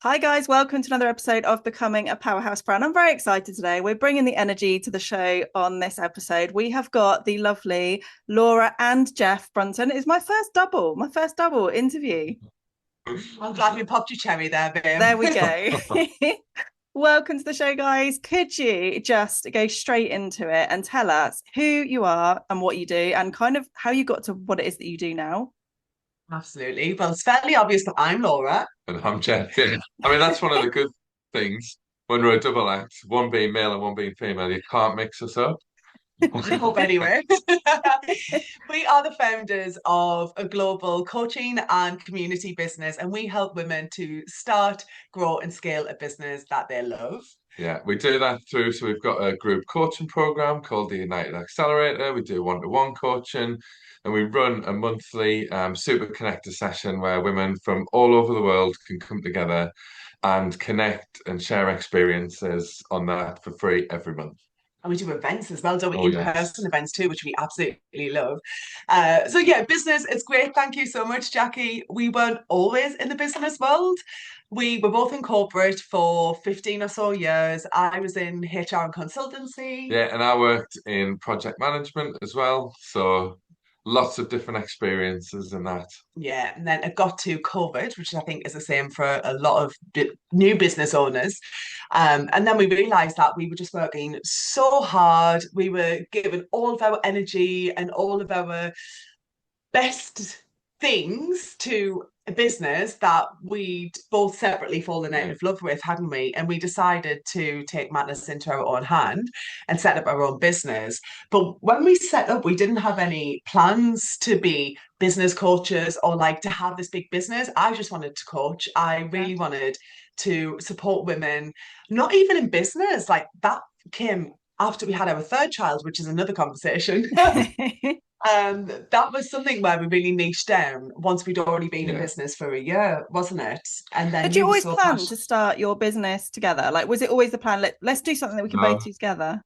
Hi guys, welcome to another episode of Becoming a Powerhouse Brand. I'm very excited today. We're bringing the energy to the show on this episode. We have got the lovely Laura and Jeff Brunton. It's my first double interview. I'm glad we popped your cherry there, babe. There we go. Welcome to the show, guys. Could you just go straight into it and tell us who you are and what you do and kind of how you got to what it is that you do now? Absolutely. Well, it's fairly obvious that I'm Laura. And I'm Jeff. Yeah. I mean, that's one of the good things when we're a double act, one being male and one being female. You can't mix us up. I hope anyway. We are the founders of a global coaching and community business, and we help women to start, grow, and scale a business that they love. Yeah, we do that through. So we've got a group coaching program called the United Accelerator. We do one-to-one coaching, and we run a monthly super connector session where women from all over the world can come together and connect and share experiences on that for free every month. And we do events as well, don't we? Oh, yes. In-person events too, which we absolutely love. So yeah, business, it's great. Thank you so much, Jackie. We weren't always in the business world. We were both in corporate for 15 or so years. I was in HR and consultancy. Yeah, and I worked in project management as well. So lots of different experiences in that. Yeah, and then it got to COVID, which I think is the same for a lot of new business owners. And then we realized that we were just working so hard. We were giving all of our energy and all of our best things to a business that we'd both separately fallen out Yeah. of love with, hadn't we? And we decided to take matters into our own hand and set up our own business. But when we set up, we didn't have any plans to be business coaches or like to have this big business. I just wanted to coach. I Yeah. really wanted to support women, not even in business. Like that came after we had our third child, which is another conversation. That was something where we really niched down once we'd already been in Yeah. business for a year, wasn't it? And then Did you you were always so plan passionate. to start your business together? Like, was it always the plan? Let's do something that we can both No, do together.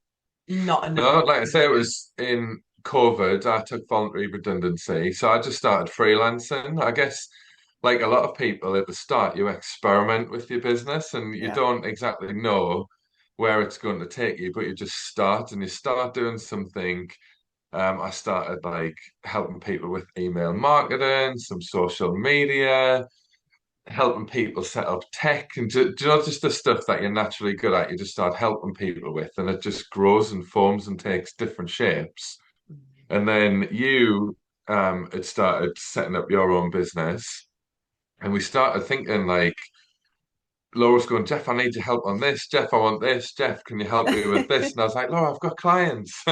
Not no, enough. like I say, it was in COVID, I took voluntary redundancy. So I just started freelancing. I guess, like a lot of people at the start, you experiment with your business and you Yeah. don't exactly know where it's going to take you, but you just start and you start doing something. I started like helping people with email marketing, some social media, helping people set up tech, and do you know just the stuff that you're naturally good at, you just start helping people with, and it just grows and forms and takes different shapes. And then you had started setting up your own business, and we started thinking like Laura's going, Jeff, I need your help on this. Jeff, I want this. Jeff, can you help me with this? And I was like, Laura, I've got clients.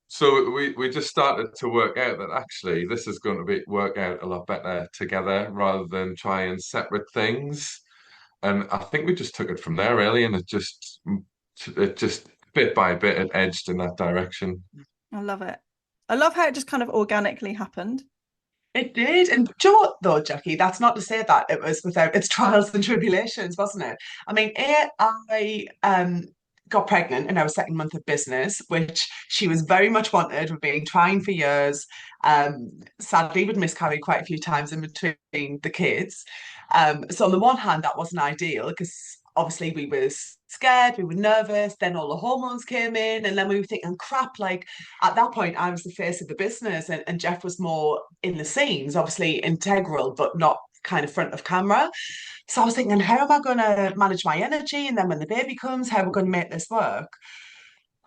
So we just started to work out that actually this is going to be work out a lot better together rather than trying separate things. And I think we just took it from there really, and it just bit by bit it edged in that direction. I love it. I love how it just kind of organically happened. It did. And do you know what, though, Jackie? That's not to say that it was without its trials and tribulations, wasn't it? I mean, I got pregnant in our second month of business, which she was very much wanted. We've been trying for years. Sadly, would miscarry quite a few times in between the kids. So on the one hand, that wasn't ideal because obviously we were scared, we were nervous. Then all the hormones came in, and then we were thinking, crap, like at that point, I was the face of the business, and Jeff was more in the scenes, obviously integral, but not kind of front of camera. So I was thinking, how am I going to manage my energy? And then when the baby comes, how are we going to make this work?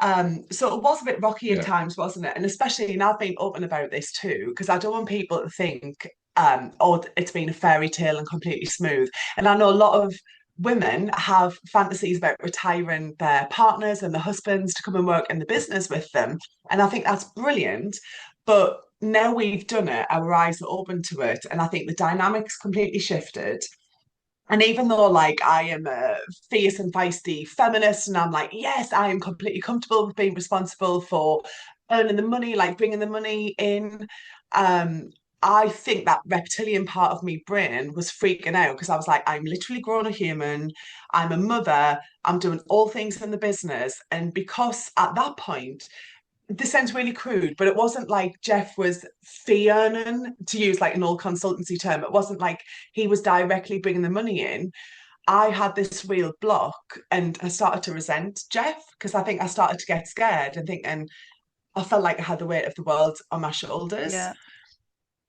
So it was a bit rocky at Yeah, times, wasn't it? And especially, and I've been open about this too, because I don't want people to think, oh, it's been a fairy tale and completely smooth. And I know a lot of women have fantasies about retiring their partners and their husbands to come and work in the business with them. And I think that's brilliant. But now we've done it, our eyes are open to it. And I think the dynamics completely shifted. And even though like I am a fierce and feisty feminist, and I'm like, yes, I am completely comfortable with being responsible for earning the money, like bringing the money in. Um, I think that reptilian part of me brain was freaking out because I was like, I'm literally grown a human. I'm a mother. I'm doing all things in the business. And because at that point, this sounds really crude, but it wasn't like Jeff was fee earning, to use like an old consultancy term. It wasn't like he was directly bringing the money in. I had this real block and I started to resent Jeff because I think I started to get scared and thinking I felt like I had the weight of the world on my shoulders. Yeah.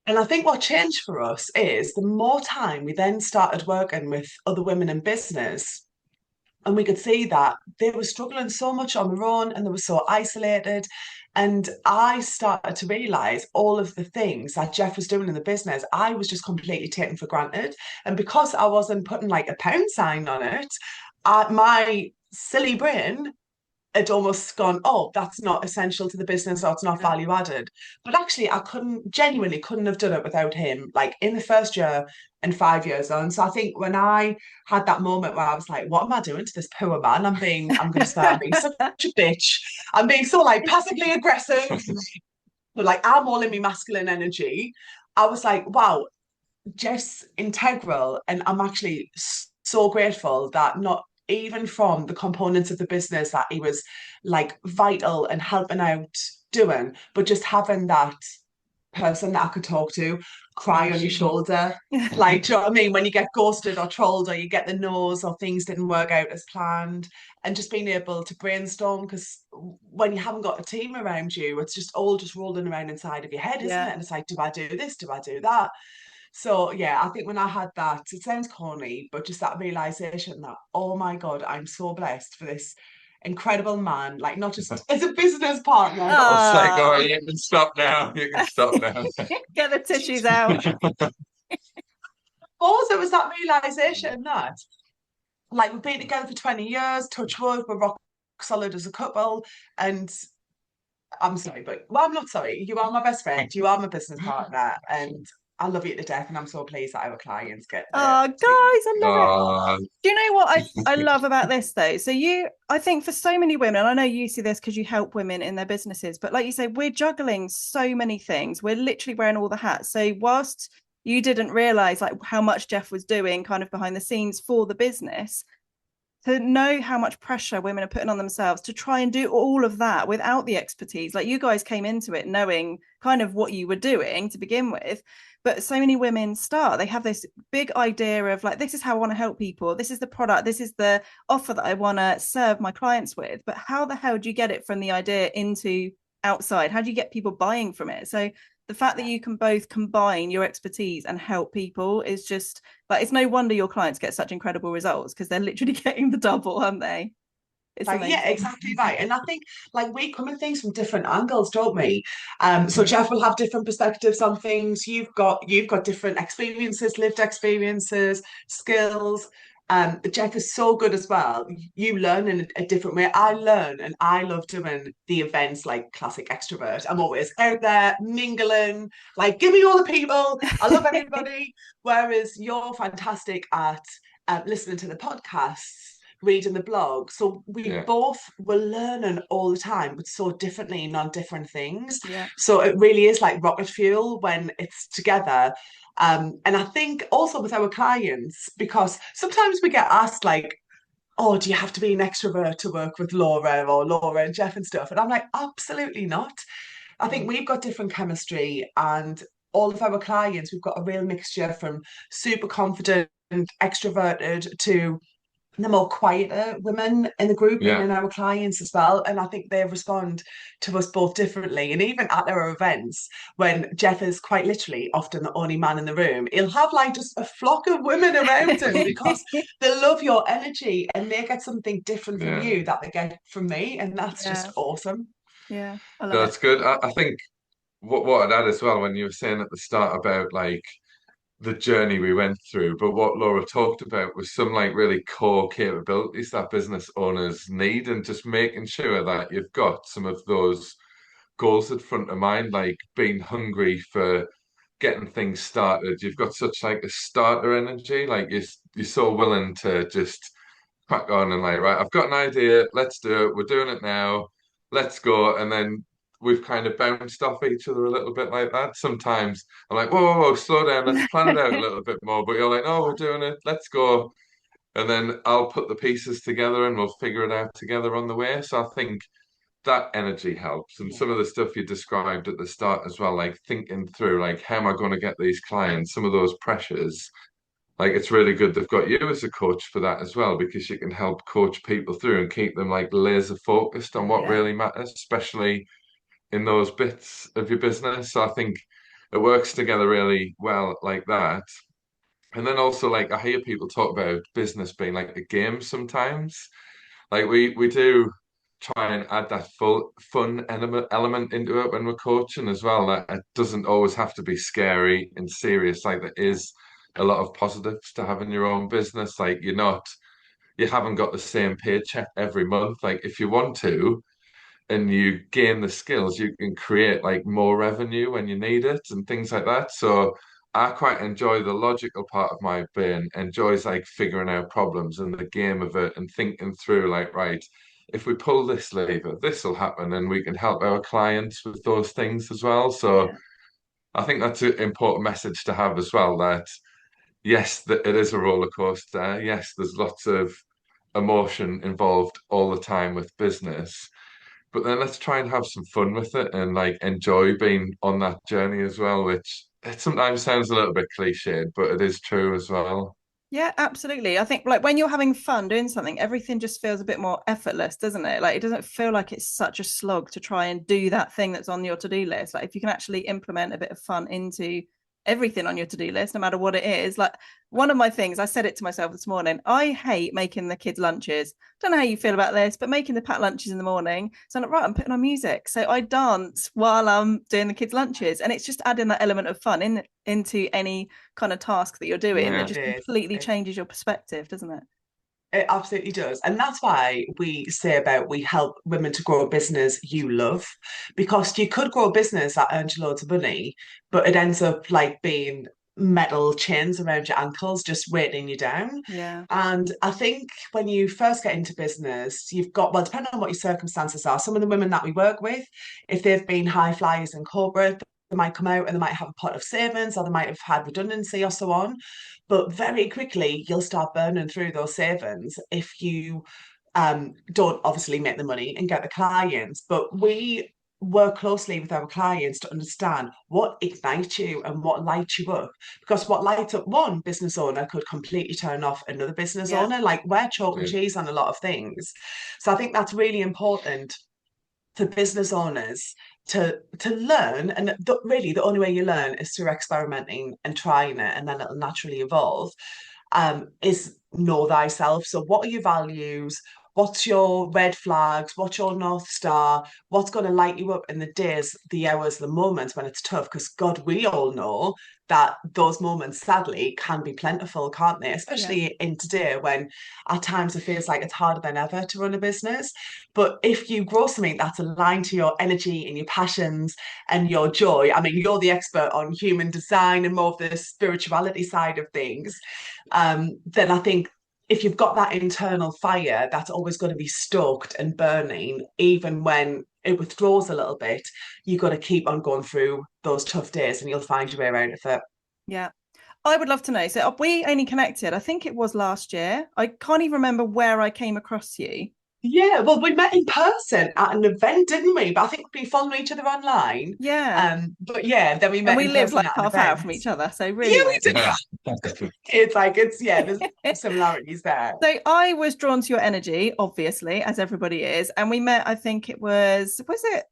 And I think what changed for us is the more time we then started working with other women in business, and we could see that they were struggling so much on their own and they were so isolated. And I started to realize all of the things that Jeff was doing in the business, I was just completely taken for granted. And because I wasn't putting like a pound sign on it, my silly brain had almost gone, oh, that's not essential to the business or it's not Yeah. value added. But actually, I genuinely couldn't have done it without him, like in the first year and 5 years on. So I think when I had that moment where I was like, what am I doing to this poor man? I'm going to start being such a bitch. I'm being so like passively aggressive, but like I'm all in my masculine energy. I was like, wow, Jeff's integral. And I'm actually so grateful that not even from the components of the business that he was like vital and helping out doing, but just having that person that I could talk to, cry on your shoulder. Like, do you know what I mean? When you get ghosted or trolled or you get the nose or things didn't work out as planned, and just being able to brainstorm because when you haven't got a team around you, it's just all just rolling around inside of your head, isn't it? Yeah. And it's like, do I do this? Do I do that? So yeah, I think when I had that, it sounds corny, but just that realization that, oh my God, I'm so blessed for this incredible man, like not just as a business partner, but It's like, oh, Ah, you can stop now. You can stop now. get the tissues out. also it was that realization that like we've been together for 20 years, touch wood, we're rock solid as a couple. And I'm sorry, but well, I'm not sorry. You are my best friend, you are my business partner, and I love you to death. And I'm so pleased that our clients get Oh, guys, to be I love it. Oh, Do you know what I love about this though? So I think for so many women, and I know you see this because you help women in their businesses, but like you say, we're juggling so many things. We're literally wearing all the hats. So whilst you didn't realize like how much Jeff was doing kind of behind the scenes for the business, to know how much pressure women are putting on themselves to try and do all of that without the expertise. Like you guys came into it knowing kind of what you were doing to begin with, but so many women start, they have this big idea of like, this is how I want to help people, this is the product, this is the offer that I want to serve my clients with, but how the hell do you get it from the idea into outside? How do you get people buying from it? So the fact that you can both combine your expertise and help people is just like, it's no wonder your clients get such incredible results because they're literally getting the double, aren't they? It's like, yeah, amazing. exactly right. And I think like we come at things from different angles, don't we? So yeah. Jeff will have different perspectives on things. You've got different experiences, lived experiences, skills. Jeff is so good as well. You learn in a different way. I learn and I love doing the events like classic extrovert. I'm always out there mingling, like give me all the people. I love everybody. Whereas you're fantastic at listening to the podcasts, reading the blog. So we Yeah. both were learning all the time, but so differently on different things. Yeah. So it really is like rocket fuel when it's together. And I think also with our clients, because sometimes we get asked like, oh, do you have to be an extrovert to work with Laura or Laura and Jeff and stuff? And I'm like, absolutely not. I think we've got different chemistry and all of our clients, we've got a real mixture from super confident, extroverted to the more quieter women in the group being Yeah. in our clients as well. And I think they respond to us both differently. And even at our events, when Jeff is quite literally often the only man in the room, he'll have like just a flock of women around him because they love your energy and they get something different from Yeah. you that they get from me. And that's just Yeah. awesome. Yeah. I love it. That's good. I think what I'd add as well when you were saying at the start about like the journey we went through, but what Laura talked about was some like really core capabilities that business owners need, and just making sure that you've got some of those goals at front of mind, like being hungry for getting things started. You've got such like a starter energy, like you're so willing to just crack on and like, right, I've got an idea, let's do it, we're doing it now, let's go. And then we've kind of bounced off each other a little bit like that. Sometimes I'm like, whoa, whoa, whoa, slow down, let's plan it out a little bit more. But you're like, no, we're doing it, let's go. And then I'll put the pieces together and we'll figure it out together on the way. So I think that energy helps. And some of the stuff you described at the start as well, like thinking through, like, how am I going to get these clients? Some of those pressures, like, it's really good they've got you as a coach for that as well, because you can help coach people through and keep them like laser focused on what Yeah. really matters, especially in those bits of your business. So I think it works together really well like that. And then also, like, I hear people talk about business being like a game sometimes. Like we do try and add that full fun element into it when we're coaching as well. That it doesn't always have to be scary and serious. Like, there is a lot of positives to having your own business. Like, you haven't got the same paycheck every month. Like, if you want to and you gain the skills, you can create like more revenue when you need it and things like that. So I quite enjoy the logical part of my brain, enjoys like figuring out problems and the game of it and thinking through like, right, if we pull this lever, this will happen and we can help our clients with those things as well. So Yeah. I think that's an important message to have as well, that yes, that it is a roller coaster. Yes, there's lots of emotion involved all the time with business, but then let's try and have some fun with it and like enjoy being on that journey as well, which it sometimes sounds a little bit cliched, but it is true as well. Yeah, absolutely. I think like when you're having fun doing something, everything just feels a bit more effortless, doesn't it? Like it doesn't feel like it's such a slog to try and do that thing that's on your to-do list. Like if you can actually implement a bit of fun into everything on your to-do list, no matter what it is. Like one of my things, I said it to myself this morning, I hate making the kids lunches. Don't know how you feel about this, but making the packed lunches in the morning. So I'm like, right, I'm putting on music. So I dance while I'm doing the kids' lunches. And it's just adding that element of fun into any kind of task that you're doing that Yeah. just It is. completely changes your perspective, doesn't it? It absolutely does. And that's why we say about we help women to grow a business you love. Because you could grow a business that earns you loads of money, but it ends up like being metal chains around your ankles, just weighting you down. Yeah. And I think when you first get into business, you've got, well, depending on what your circumstances are, some of the women that we work with, if they've been high flyers in corporate, they might come out and they might have a pot of savings or they might have had redundancy or so on. But very quickly, you'll start burning through those savings if you don't obviously make the money and get the clients. But we work closely with our clients to understand what ignites you and what lights you up. Because what lights up one business owner could completely turn off another business Yeah. owner. Like we're chalk and Yeah. cheese on a lot of things. So I think that's really important for business owners to learn, and really the only way you learn is through experimenting and trying it, and then it'll naturally evolve. Is know thyself. So what are your values? What's your red flags? What's your North Star? What's going to light you up in the days, the hours, the moments when it's tough? Because God, we all know that those moments, sadly, can be plentiful, can't they? Yeah. Especially in today when at times it feels like it's harder than ever to run a business. But if you grow something that's aligned to your energy and your passions and your joy, I mean, you're the expert on human design and more of the spirituality side of things, then I think if you've got that internal fire that's always going to be stoked and burning, even when it withdraws a little bit, you've got to keep on going through those tough days and you'll find your way around it. Yeah. I would love to know. So we only connected, I think it was last year. I can't even remember where I came across you. Yeah, well, we met in person at an event, didn't we? But I think we followed each other online. Yeah. But yeah, then we And met we in live person like at an half hour event. from each other. So really Yeah, we weird. did. Yeah. It's like there's similarities there. So I was drawn to your energy, obviously, as everybody is. And we met, I think it was it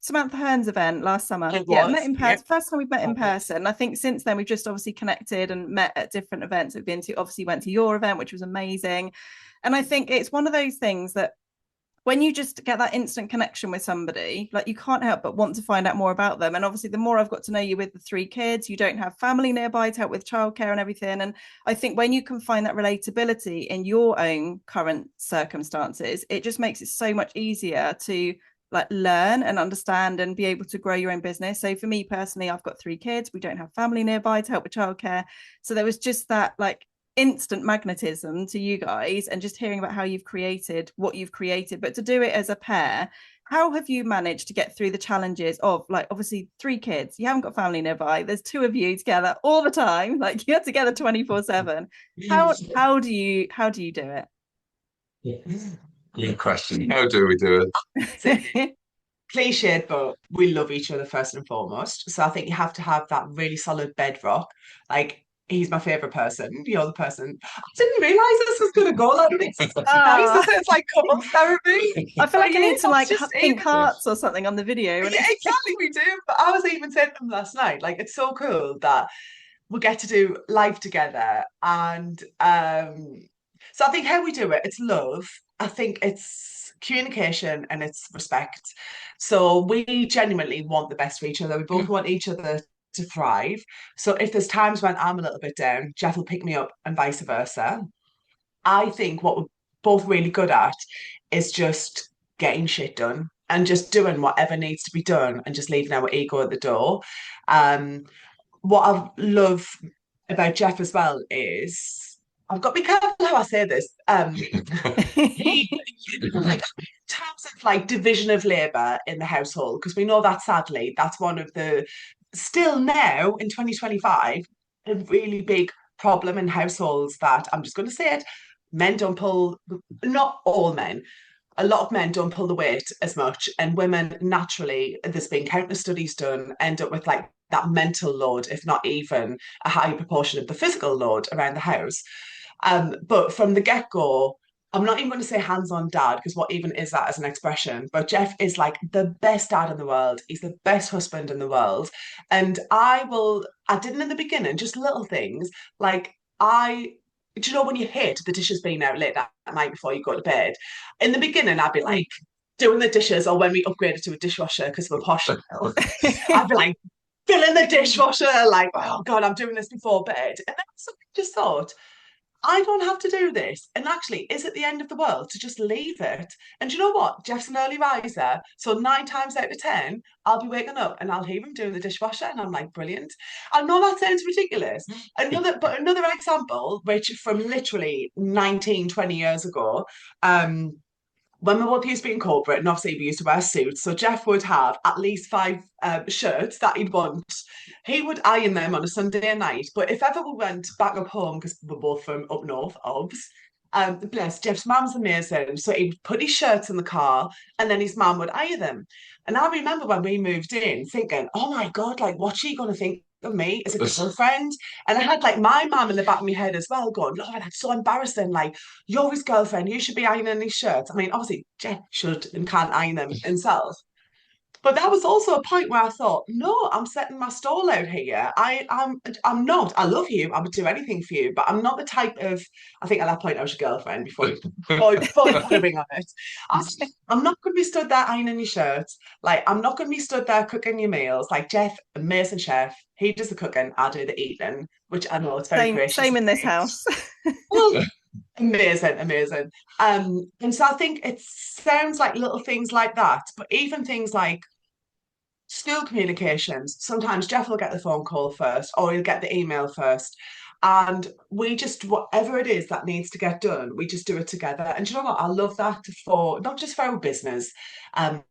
Samantha Hearn's event last summer? It Yeah, was. met in Yep. person. First time we've met in Perfect. person. I think since then we've just obviously connected and met at different events we've been to. Obviously went to your event, which was amazing. And I think it's one of those things that when you just get that instant connection with somebody, like you can't help but want to find out more about them. And obviously, the more I've got to know you with the three kids, you don't have family nearby to help with childcare and everything. And I think when you can find that relatability in your own current circumstances, it just makes it so much easier to like learn and understand and be able to grow your own business. So for me personally, I've got three kids. We don't have family nearby to help with childcare. So there was just that like instant magnetism to you guys and just hearing about how you've created what you've created, but to do it as a pair. How have you managed to get through the challenges of like obviously three kids, you haven't got family nearby, there's two of you together all the time, like you're together 24/7. How do you do it? Good question. How do we do So, cliched, but we love each other first and foremost. So I think you have to have that really solid bedrock. Like, he's my favourite person. You're the person. I didn't realise this was going to go like this. It's nice, Ah, isn't it? It's like couples therapy. I feel But like I yeah, need to that's like just pink even. hearts or something on the video. And Yeah, exactly, we do. But I was even saying to them last night, like, it's so cool that we get to do life together. And so I think how we do it, it's love. I think it's communication and it's respect. So we genuinely want the best for each other. We both want each other to thrive. So if there's times when I'm a little bit down, Jeff will pick me up and vice versa. I think what we're both really good at is just getting shit done and just doing whatever needs to be done and just leaving our ego at the door. Um, what I love about Jeff as well is I've got to be careful how I say this. He like in terms of like division of labour in the household, because we know that sadly that's one of the still now in 2025 a really big problem in households that I'm just going to say it. Men don't pull, not all men, a lot of men don't pull the weight as much, and women naturally, there's been countless studies done, end up with like that mental load, if not even a higher proportion of the physical load around the house. But from the get go, I'm not even going to say hands on dad, because what even is that as an expression? But Jeff is like the best dad in the world. He's the best husband in the world. And I didn't in the beginning, just little things like do you know when you hate the dishes being out late that night before you go to bed? In the beginning, I'd be like doing the dishes, or when we upgraded to a dishwasher because we're posh now, I'd be like filling the dishwasher, like, oh God, I'm doing this before bed. And then I just thought, I don't have to do this. And actually, is it the end of the world to just leave it? And do you know what? Jeff's an early riser. So 9 times out of 10, I'll be waking up and I'll hear him doing the dishwasher. And I'm like, brilliant. I know that sounds ridiculous. Another example, which from literally 19, 20 years ago, when we both used to be in corporate, and obviously we used to wear suits, so Jeff would have at least five shirts that he'd want. He would iron them on a Sunday night. But if ever we went back up home, because we're both from up north, obs, bless Jeff's mum's amazing. So he'd put his shirts in the car, and then his mum would iron them. And I remember when we moved in, thinking, "Oh my God, like what's she gonna think of me as a this? girlfriend?" And I had like my mum in the back of my head as well, going, "Lord, that's so embarrassing. Like you're his girlfriend. You should be ironing his shirts." I mean, obviously, Jeff should and can't iron them himself. But that was also a point where I thought, no, I'm setting my stall out here. I'm not. I love you. I would do anything for you, but I'm not the type of. I think at that point I was your girlfriend before you put a ring on it. I'm not going to be stood there ironing your shirts. Like I'm not going to be stood there cooking your meals. Like Jeff, amazing chef. He does the cooking. I do the eating, which I know it's very gracious same of in this me. house. Well, amazing, amazing. And so I think it sounds like little things like that, but even things like school communications, sometimes Jeff will get the phone call first or he'll get the email first. And we just, whatever it is that needs to get done, we just do it together. And you know what? I love that for not just for our business, and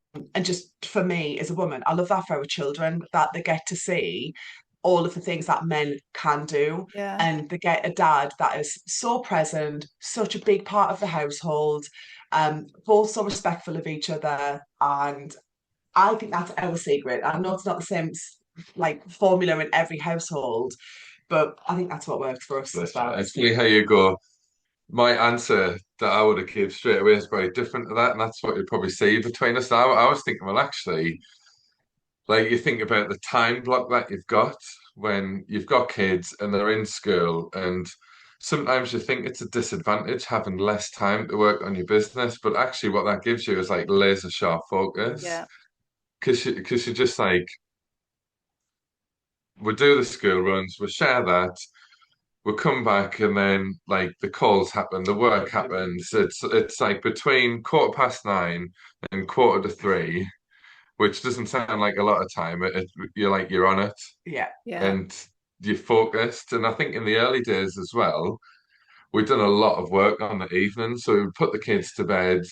just for me as a woman, I love that for our children, that they get to see all of the things that men can do. Yeah. And they get a dad that is so present, such a big part of the household, both so respectful of each other. And I think that's our secret. I know it's not the same like formula in every household, but I think that's what works for us as well. I see how you go. My answer that I would have given straight away is very different to that, and that's what you'd probably see between us. I was thinking, well, actually, like you think about the time block that you've got when you've got kids and they're in school, and sometimes you think it's a disadvantage having less time to work on your business, but actually, what that gives you is like laser sharp focus Yeah. because you're just like, we do the school runs, we share that, we'll come back and then like the calls happen, the work happens. It's like between 9:15 and 2:45, which doesn't sound like a lot of time. You're like you're on it Yeah. Yeah. and you're focused. And I think in the early days as well, we've done a lot of work on the evening. So we would put the kids to bed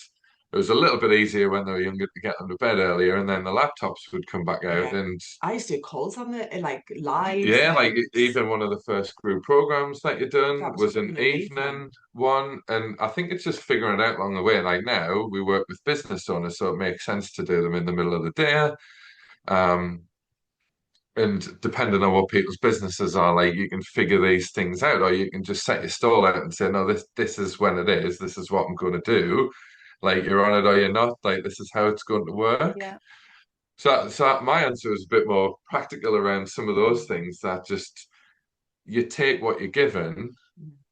it was a little bit easier when they were younger to get them to bed earlier, and then the laptops would come back out. Yeah. And I used to do calls on the like live yeah, like things. even one of the first group programs that you done That was was working an in the evening. evening one. And I think it's just figuring it out along the way. Like now we work with business owners, so it makes sense to do them in the middle of the day. Um, and depending on what people's businesses are, like you can figure these things out, or you can just set your stall out and say, no, this is when it is, this is what I'm going to do. Like you're on it or you're not, like this is how it's going to work. Yeah. So my answer is a bit more practical around some of those things that just you take what you're given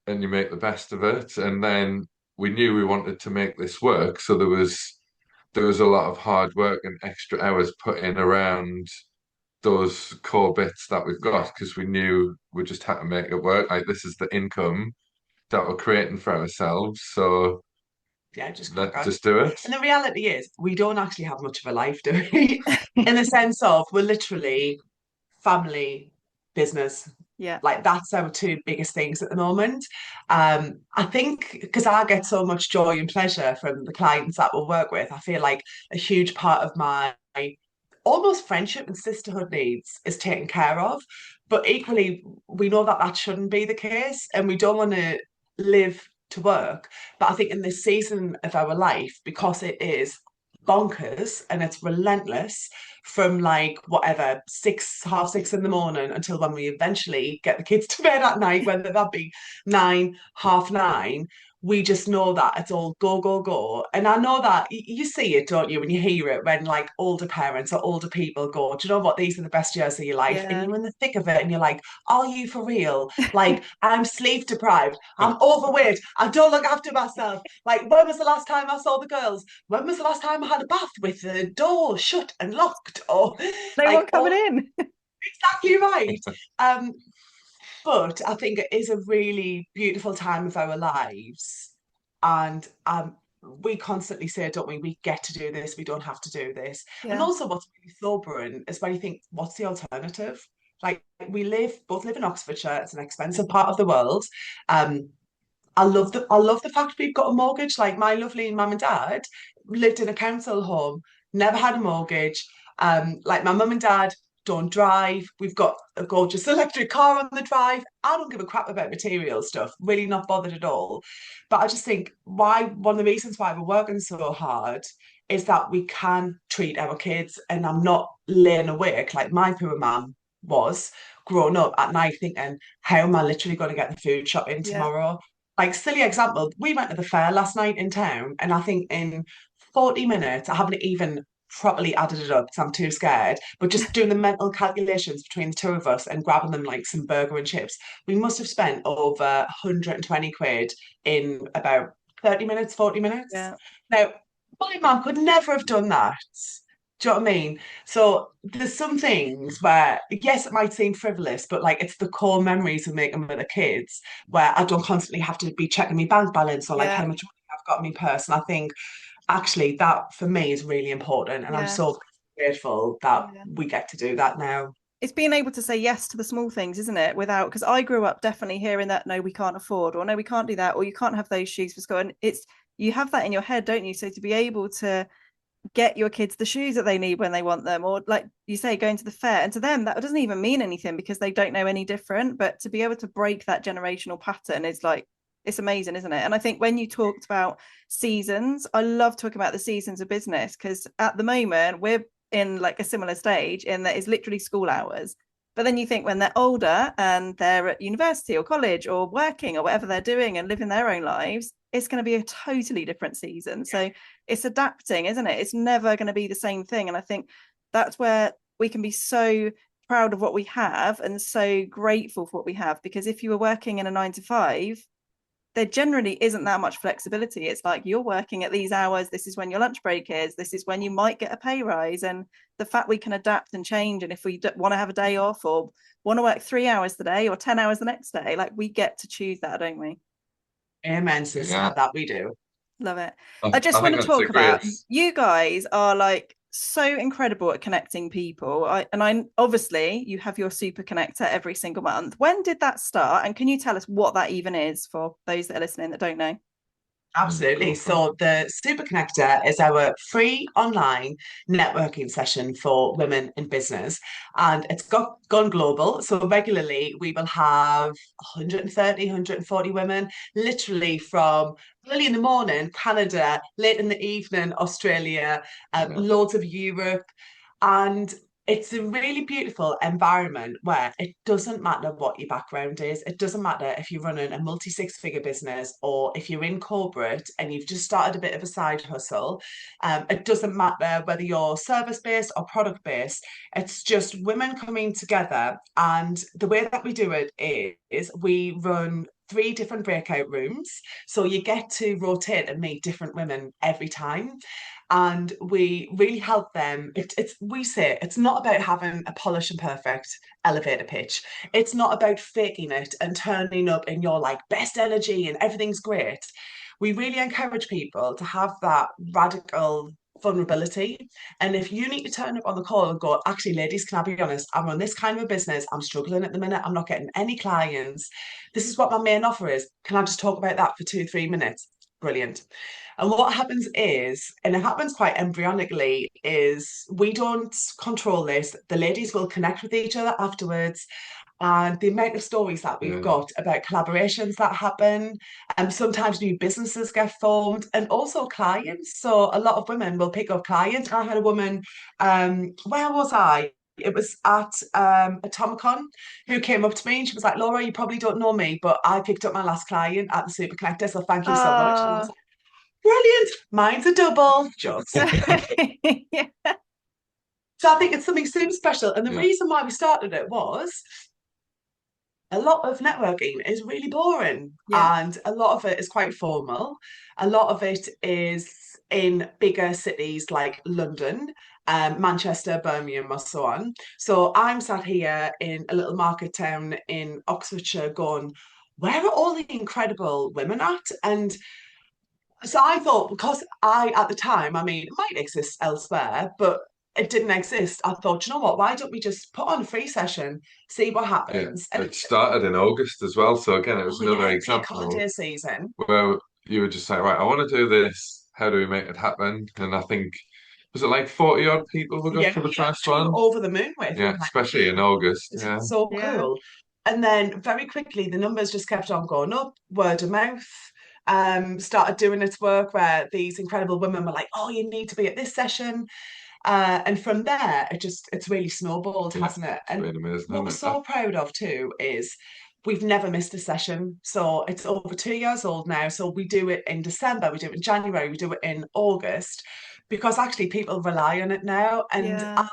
and you make the best of it. And then we knew we wanted to make this work, so there was a lot of hard work and extra hours put in around those core bits that we've got because we knew we just had to make it work. Like this is the income that we're creating for ourselves, so Yeah, just crack let's on. just do it. And the reality is, we don't actually have much of a life, do we? In the sense of we're literally family, business. Yeah. Like that's our two biggest things at the moment. I think because I get so much joy and pleasure from the clients that we'll work with, I feel like a huge part of my almost friendship and sisterhood needs is taken care of. But equally, we know that that shouldn't be the case, and we don't want to live to work. But I think in this season of our life, because it is bonkers and it's relentless from like whatever 6, half 6 in the morning until when we eventually get the kids to bed at night, whether that be 9, half 9, we just know that it's all go, go, go. And I know that you see it, don't you, when you hear it, when like older parents or older people go, do you know what, these are the best years of your life? And Yeah. you're in the thick of it and you're like, are you for real? Like, I'm sleep deprived, I'm overweight, I don't look after myself. Like, when was the last time I saw the girls? When was the last time I had a bath with the door shut and locked? Or No one like, coming oh, in. exactly right. Um, but I think it is a really beautiful time of our lives. And we constantly say, don't we, we get to do this, we don't have to do this. And Yeah. also what's really sobering is when you think, what's the alternative? Like both live in Oxfordshire, it's an expensive part of the world. Um, I love the fact we've got a mortgage. Like my lovely mum and dad lived in a council home, never had a mortgage. Like my mum and dad don't drive. We've got a gorgeous electric car on the drive. I don't give a crap about material stuff, really not bothered at all. But I just think why one of the reasons why we're working so hard is that we can treat our kids, and I'm not laying awake like my poor mum was growing up at night thinking, how am I literally going to get the food shop in Yeah. tomorrow? Like, silly example, we went to the fair last night in town, and I think in 40 minutes, I haven't even properly added it up because I'm too scared, but just doing the mental calculations between the two of us and grabbing them like some burger and chips, we must have spent over 120 quid in about 30 minutes, 40 minutes. Yeah. Now, my mum could never have done that. Do you know what I mean? So there's some things where, yes, it might seem frivolous, but like it's the core memories of making with the kids where I don't constantly have to be checking my bank balance or like how Yeah. much money I've got in my purse. And I think actually that for me is really important. And I'm Yeah. so grateful that Yeah. we get to do that now. It's being able to say yes to the small things, isn't it? Without, because I grew up definitely hearing that no, we can't afford, or no, we can't do that, or you can't have those shoes for school. And it's, you have that in your head, don't you? So to be able to get your kids the shoes that they need when they want them, or like you say, going to the fair, and to them that doesn't even mean anything because they don't know any different. But to be able to break that generational pattern is like, it's amazing, isn't it? And I think when you talked about seasons, I love talking about the seasons of business because at the moment we're in like a similar stage in that it's literally school hours. But then you think when they're older and they're at university or college or working or whatever they're doing and living their own lives, it's going to be a totally different season. So it's adapting, isn't it? It's never going to be the same thing. And I think that's where we can be so proud of what we have and so grateful for what we have. Because if you were working in a 9 to 5, there generally isn't that much flexibility. It's like you're working at these hours, this is when your lunch break is, this is when you might get a pay rise. And the fact we can adapt and change, and if we want to have a day off or want to work 3 hours today or 10 hours the next day, like we get to choose that, don't we? Amen, sister, Yeah, that we do. Love it. I I just want think to that's a talk about, great. you guys are like so incredible at connecting people. I obviously you have your super connector every single month. When did that start? And can you tell us what that even is for those that are listening that don't know? Absolutely. Go for it. So the Super Connector is our free online networking session for women in business, and it's gone global. So regularly we will have 130, 140 women, literally from early in the morning, Canada, late in the evening, Australia, Yeah. loads of Europe. And it's a really beautiful environment where it doesn't matter what your background is. It doesn't matter if you're running a multi six-figure business or if you're in corporate and you've just started a bit of a side hustle. It doesn't matter whether you're service-based or product-based. It's just women coming together. And the way that we do it is we run three different breakout rooms. So you get to rotate and meet different women every time, and we really help them. It's we say it's not about having a polished and perfect elevator pitch. It's not about faking it and turning up in your like best energy and everything's great. We really encourage people to have that radical vulnerability. And if you need to turn up on the call and go, actually, ladies, can I be honest? I'm on this kind of a business. I'm struggling at the minute. I'm not getting any clients. This is what my main offer is. Can I just talk about that for 2, 3 minutes? Brilliant. And what happens is, and it happens quite embryonically, is we don't control this. The ladies will connect with each other afterwards. And the amount of stories that we've Yeah. got about collaborations that happen, and sometimes new businesses get formed, and also clients. So a lot of women will pick up clients. I had a woman, where was I? It was at Atomicon, who came up to me and she was like, Laura, you probably don't know me, but I picked up my last client at the Super Connector, so thank you so much. And I was Oh, like, brilliant. Mine's a double. Just. yeah, So I think it's something super special. And the Yeah. reason why we started it was a lot of networking is really boring yeah, and a lot of it is quite formal. A lot of it is in bigger cities like London, Manchester, Birmingham, or so on. So I'm sat here in a little market town in Oxfordshire going, where are all the incredible women at? And so I thought, because at the time, I mean, it might exist elsewhere, but it didn't exist. I thought, you know what, why don't we just put on a free session, see what Yeah. happens? And It started in August as well. So again, it was oh another yeah, peak example holiday season. where you would just say, right, I want to do this. How do we make it happen? And I think, was it like 40 odd people we got Yeah, for the first which we were one? over the moon with. We Yeah, were like, especially in August. this is Yeah. so yeah. cool. And then very quickly, the numbers just kept on going up, word of mouth. Started doing its work where these incredible women were like, oh, you need to be at this session. And from there, it's really snowballed, Yeah. hasn't it? It's And been amazing, what we're hasn't it? so proud of too is we've never missed a session. So it's over 2 years old now. So we do it in December, we do it in January, we do it in August, because actually people rely on it now. And Yeah. I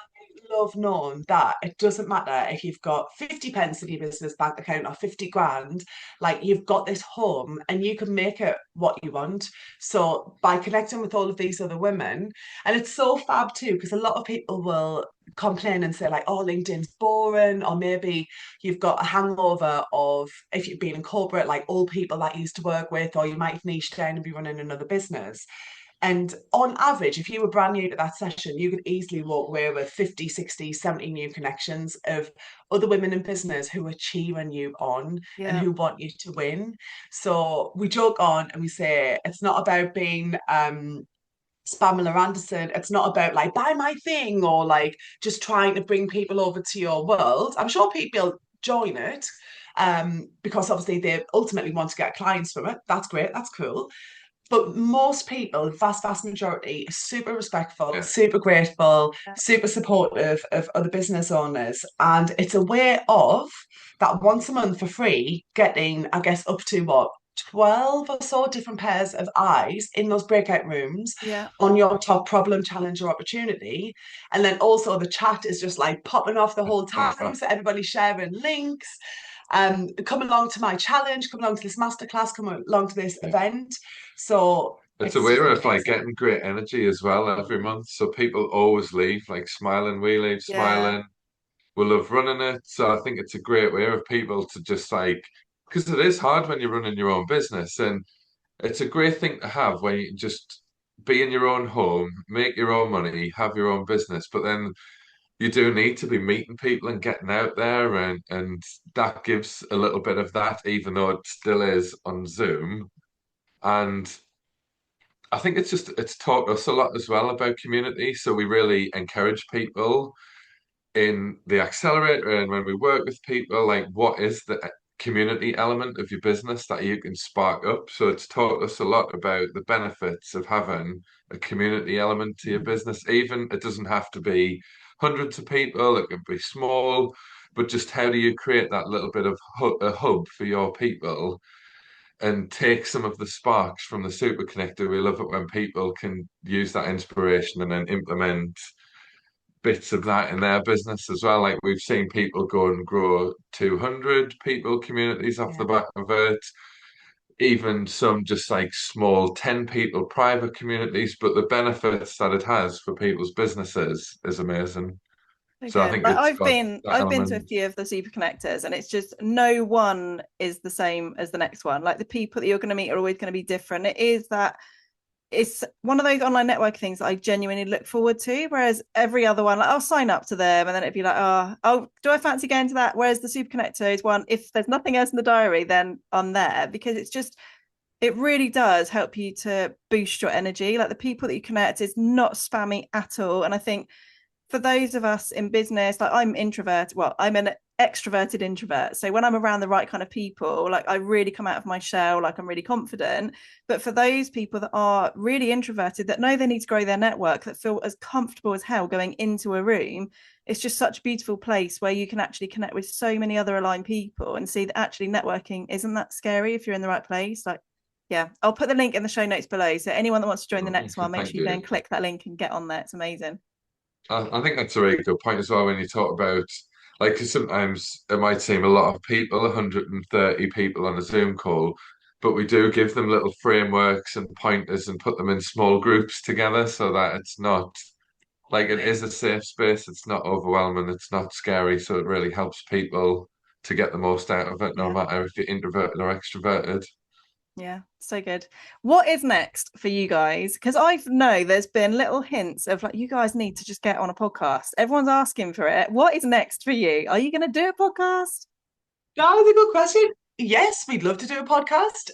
love knowing that it doesn't matter if you've got 50 pence in your business bank account or 50 grand, like you've got this home and you can make it what you want. So by connecting with all of these other women, and it's so fab too, because a lot of people will complain and say, like, oh, LinkedIn's boring, or maybe you've got a hangover of if you've been in corporate, like all people that you used to work with, or you might have niched down and be running another business. And on average, if you were brand new to that session, you could easily walk away with 50, 60, 70 new connections of other women in business who are cheering you on and Yeah. who want you to win. So we joke on and we say it's not about being Spamela Anderson. It's not about like buy my thing or like just trying to bring people over to your world. I'm sure people join it because obviously they ultimately want to get clients from it. That's great. That's cool. But most people, vast majority, are super respectful, Yeah. super grateful, super supportive of other business owners. And it's a way of that once a month for free, getting, I guess, up to what, 12 or so different pairs of eyes in those breakout rooms Yeah. on your top problem, challenge, or opportunity. And then also the chat is just like popping off the whole time. So everybody's sharing links. Come along to my challenge, come along to this masterclass, come along to this Yeah. event. So It's a it's way just of like amazing. getting great energy as well every month. So people always leave like smiling, we leave Yeah. smiling. We love running it. So I think it's a great way of people to just like, because it is hard when you're running your own business. And it's a great thing to have when you can just be in your own home, make your own money, have your own business. But then you do need to be meeting people and getting out there, and that gives a little bit of that, even though it still is on Zoom. And I think it's taught us a lot as well about community. So we really encourage people in the accelerator and when we work with people, like what is the community element of your business that you can spark up. So it's taught us a lot about the benefits of having a community element to your business. Even it doesn't have to be hundreds of people, it can be small, but just how do you create that little bit of a hub for your people and take some of the sparks from the super connector. We love it when people can use that inspiration and then implement bits of that in their business as well. Like we've seen people go and grow 200 people communities off the Yeah. back of it. Even some just like small 10 people private communities, but the benefits that it has for people's businesses is amazing. So So I good. think Like it's got that I've been to a element. few of the super connectors, and it's just no one is the same as the next one. Like the people that you're going to meet are always going to be different. It's one of those online network things that I genuinely look forward to. Whereas every other one, like I'll sign up to them and then it'd be like, oh, do I fancy going to that? Whereas the super connector is one, if there's nothing else in the diary, then I'm there, because it really does help you to boost your energy. Like the people that you connect is not spammy at all. And I think for those of us in business, like I'm introverted, well, I'm an extroverted introvert. So when I'm around the right kind of people, like I really come out of my shell, like I'm really confident. But for those people that are really introverted, that know they need to grow their network, that feel as comfortable as hell going into a room, it's just such a beautiful place where you can actually connect with so many other aligned people and see that actually networking isn't that scary if you're in the right place. Like, yeah, I'll put the link in the show notes below. So anyone that wants to join the next one, make Thank sure you go you. and click that link and get on there. It's amazing. I think that's a really good point as well when you talk about like 'cause sometimes it might seem a lot of people, 130 people on a Zoom call, but we do give them little frameworks and pointers and put them in small groups together so that it's not like it is a safe space, it's not overwhelming, it's not scary, so it really helps people to get the most out of it, no Yeah. matter if you're introverted or extroverted. Yeah, so good. What is next for you guys? Because I know there's been little hints of like, you guys need to just get on a podcast. Everyone's asking for it. What is next for you? Are you going to do a podcast? That was a good question. Yes, we'd love to do a podcast.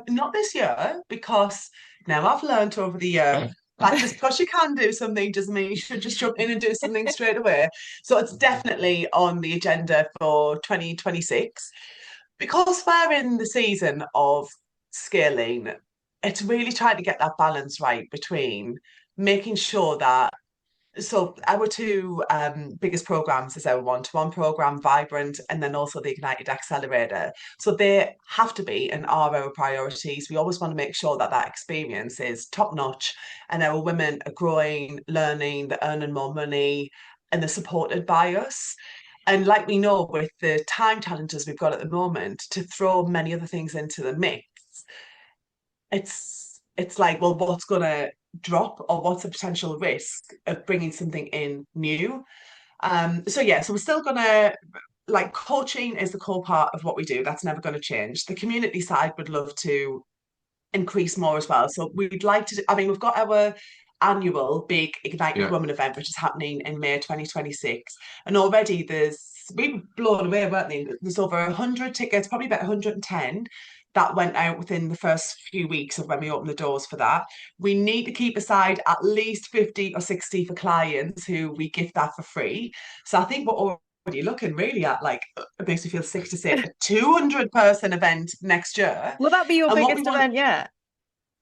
Not this year because now I've learned over the year that just because you can do something doesn't mean you should just jump in and do something straight away. So it's definitely on the agenda for 2026. Because we're in the season of scaling, it's really trying to get that balance right between making sure that our two biggest programs is our one-to-one program, Vibrant, and then also the Ignited Accelerator. So they have to be and are our priorities. We always want to make sure that that experience is top-notch and our women are growing, learning, they're earning more money, and they're supported by us. And like we know with the time challenges we've got at the moment, to throw many other things into the mix, it's like, well, what's going to drop or what's the potential risk of bringing something in new? So yeah, so we're still going to like coaching is the core part of what we do. That's never going to change. The community side would love to increase more as well. So we'd like to, I mean, we've got our annual big Ignited Yeah. Women event, which is happening in May 2026. And already we were blown away, weren't they? There's over 100 tickets, probably about 110 that went out within the first few weeks of when we opened the doors for that. We need to keep aside at least 50 or 60 for clients who we gift that for free. So I think we're already looking really at like, it makes me feel sick to say, a 200 person event next year. Will that be your And what we biggest want, event yet?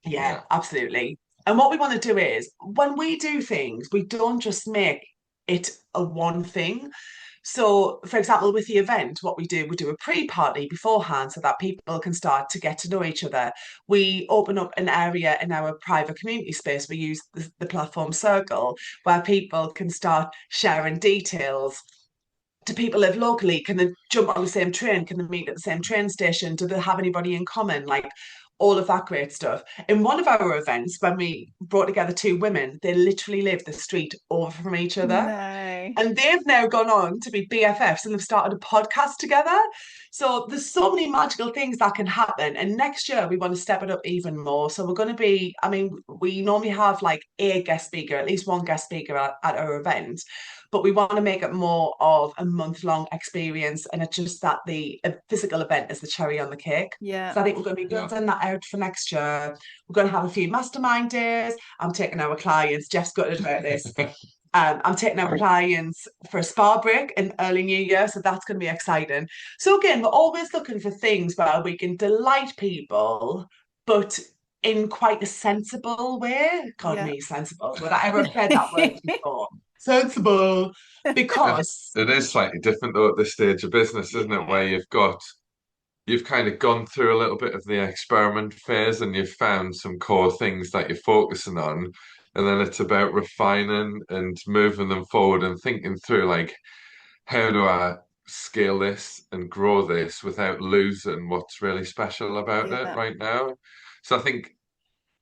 yeah, Yeah. absolutely. And what we want to do is when we do things, we don't just make it a one thing. So, for example, with the event, what we do a pre-party beforehand so that people can start to get to know each other. We open up an area in our private community space. We use the platform Circle where people can start sharing details. Do people live locally? Can they jump on the same train? Can they meet at the same train station? Do they have anybody in common? Like all of that great stuff. In one of our events, when we brought together two women, they literally live the street over from each other. No. And they've now gone on to be BFFs and they've started a podcast together. So there's so many magical things that can happen. And next year we want to step it up even more. So we're going to be, I mean, we normally have like a guest speaker, at least one guest speaker at our event. but we want to make it more of a month-long experience, and it's just that the physical event is the cherry on the cake. Yeah. So I think we're going to be building that out for next year. We're going to have a few mastermind days. I'm taking our clients. Jeff's got to do this. I'm taking our clients for a spa break in early New Year, so that's going to be exciting. So again, we're always looking for things where we can delight people, but in quite a sensible way. God, me, sensible. Would I ever have said that word before? Sensible. Because it is slightly different though at this stage of business, isn't it? Where you've kind of gone through a little bit of the experiment phase and you've found some core things that you're focusing on. And then it's about refining and moving them forward and thinking through like, how do I scale this and grow this without losing what's really special about it right now? So I think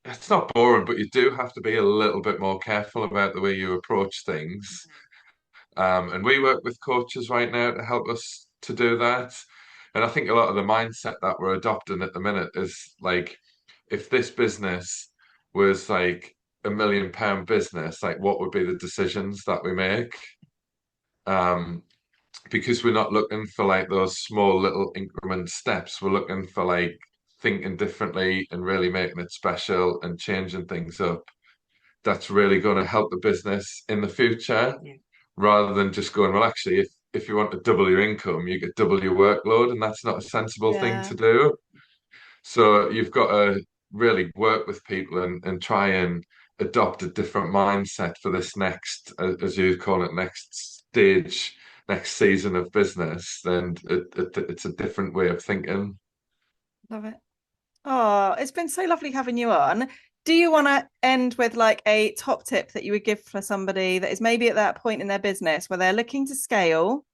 it's not boring, but you do have to be a little bit more careful about the way you approach things. And we work with coaches right now to help us to do that. And I think a lot of the mindset that we're adopting at the minute is like, if this business was like £1 million business, like what would be the decisions that we make? Because we're not looking for like those small little increment steps. We're looking for like thinking differently and really making it special and changing things up. That's really going to help the business in the future, rather than just going, well, actually, if you want to double your income, you could double your workload, and that's not a sensible thing to do. So you've got to really work with people and try and adopt a different mindset for this next, as you call it, next stage, next season of business. Then it's a different way of thinking. Love it. Oh, it's been so lovely having you on. Do you want to end with like a top tip that you would give for somebody that is maybe at that point in their business where they're looking to scale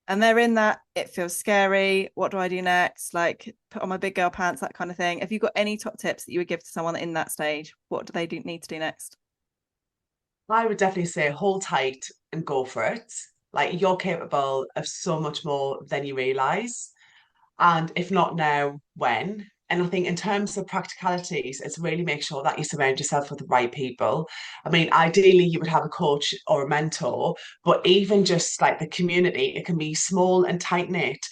and they're in that, it feels scary, what do I do next? Like put on my big girl pants, that kind of thing. Have you got any top tips that you would give to someone in that stage? What do they need to do next? I would definitely say hold tight and go for it. Like you're capable of so much more than you realize. And if not now, when? And I think in terms of practicalities, it's really make sure that you surround yourself with the right people. I mean, ideally, you would have a coach or a mentor, but even just like the community, it can be small and tight knit.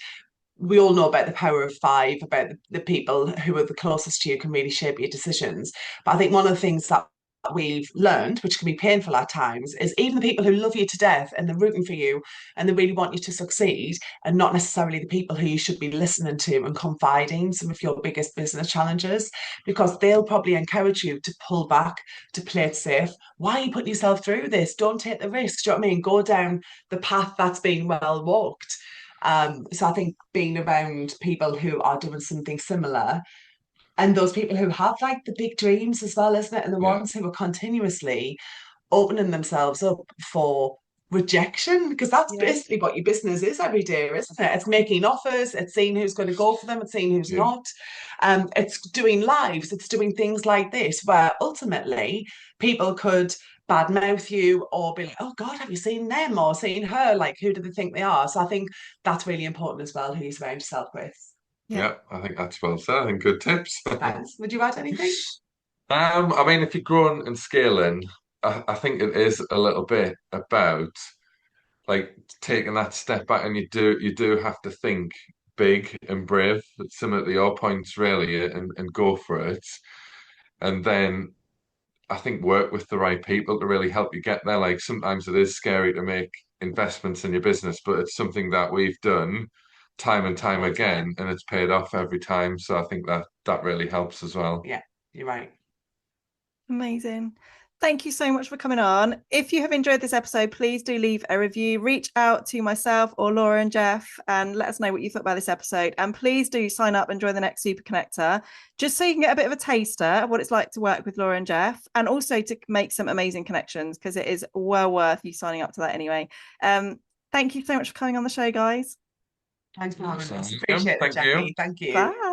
We all know about the power of five, about the people who are the closest to you can really shape your decisions. But I think one of the things that we've learned, which can be painful at times, is even the people who love you to death and they're rooting for you and they really want you to succeed, and not necessarily the people who you should be listening to and confiding some of your biggest business challenges, because they'll probably encourage you to pull back, to play it safe. Why are you putting yourself through this? Don't take the risk. Do you know what I mean? Go down the path that's been well walked. So I think being around people who are doing something similar, and those people who have like the big dreams as well, isn't it? And the ones who are continuously opening themselves up for rejection, because that's basically what your business is every day, isn't it? It's making offers, it's seeing who's going to go for them, it's seeing who's not. It's doing lives, it's doing things like this, where ultimately people could badmouth you or be like, oh God, have you seen them or seen her? Like, who do they think they are? So I think that's really important as well, who you surround yourself with. Yeah, I think that's well said. I think good tips. Thanks. Would you add anything? I mean, if you're growing and scaling, I think it is a little bit about like taking that step back, and you do have to think big and brave, similar to your points really, and go for it. And then I think work with the right people to really help you get there. Like sometimes it is scary to make investments in your business, but it's something that we've done time and time again, and it's paid off every time. So I think that really helps as well. Yeah, you're right. Amazing. Thank you so much for coming on. If you have enjoyed this episode, please do leave a review. Reach out to myself or Laura and Jeff and let us know what you thought about this episode. And please do sign up and join the next Super Connector, just so you can get a bit of a taster of what it's like to work with Laura and Jeff, and also to make some amazing connections, because it is well worth you signing up to that anyway. Thank you so much for coming on the show, guys. Thanks for having us. Appreciate it, Thank Jackie. you. Thank you. Bye.